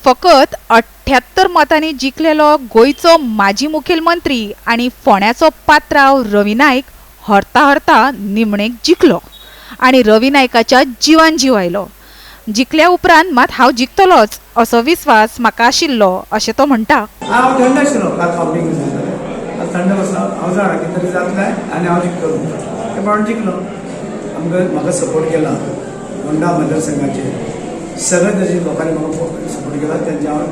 फकत 78 मतांनी जिखलेलो गोयचो माजी मुखेलमंत्री आणि फोंड्याचो पात्रांव रवी नाईक हरता हरता निमणेक जिखलो आणि रवी नायकाच्या जिवान जीव आयलो. जिखल्या उपरांत मात हांव जिखतलोच असो विस्वास म्हाका आशिल्लो अशें तो म्हणटा. हांव थंड आशिल्लो थंड बसलो हांव जाणा कितें तरी जातलें आनी हांव जिखतलो ते प्रमाणे जिखलो. आमकां म्हाका सपोर्ट केला फोंडा मतदारसंघाचे सगळे तशे लोकांनी म्हाका सपोर्ट केला त्यांच्या हांव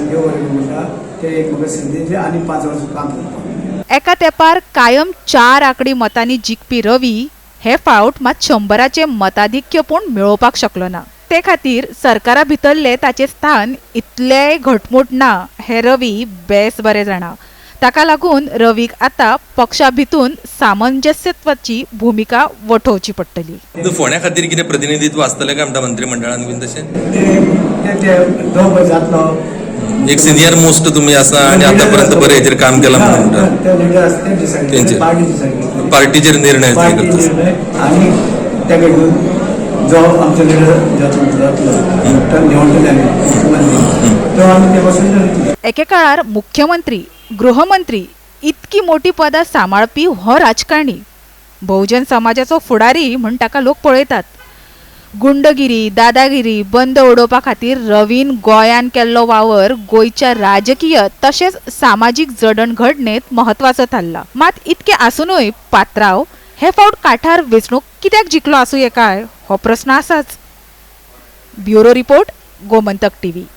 देव बरें म्हणटा ते एक म्हाका संदी दिली आनी 5 वर्सां काम करता. एका तेंपार कायम 4 आंकडी मतांनी जिखपी रवी हे फावट मात 100चे मताधिक्य पूण मेळोवपाक शकलो ना. ते खातीर सरकारा भितरले ताचे स्थान इतलेय घटमूट ना हे रवी बेस बरें जाणा. ताका लागून रवीक आतां पक्षा भितून सामंजस्यत्वाची भूमिका वठोवची पडटली. फोंड्या खातीर कितें प्रतिनिधित्व आसतलें काय म्हणटा मंत्रिमंडळान बीन तशें दोग जातलो एक सिनियर मोस्ट तुमी आसा आनी आतां पर्यंत बरें हेचेर काम केलां म्हणटा पार्टीचेर निर्णय आनी तेका घेवन जो आमचो लिडर जातलो तो निवडटले तो आमी ते पासून एके काळार मुख्यमंत्री गृहमंत्री इतकी मोठी पदां सांबाळपी हो राजकारणी बहुजन समाजाचो फुडारी म्हूण ताका लोक पळयतात. गुंडगिरी दादागिरी बंद उडोवपा खातीर रवीन गोंयान केल्लो वावर गोंयच्या राजकीय तशेंच सामाजीक जडणघडणेत म्हत्वाचो थारला. मात इतके आसूनय पात्रांव हे फावट काठार वेंचणूक कित्याक जिखलो आसूं काय हो प्रस्न आसाच. Bureau report Gomantak TV.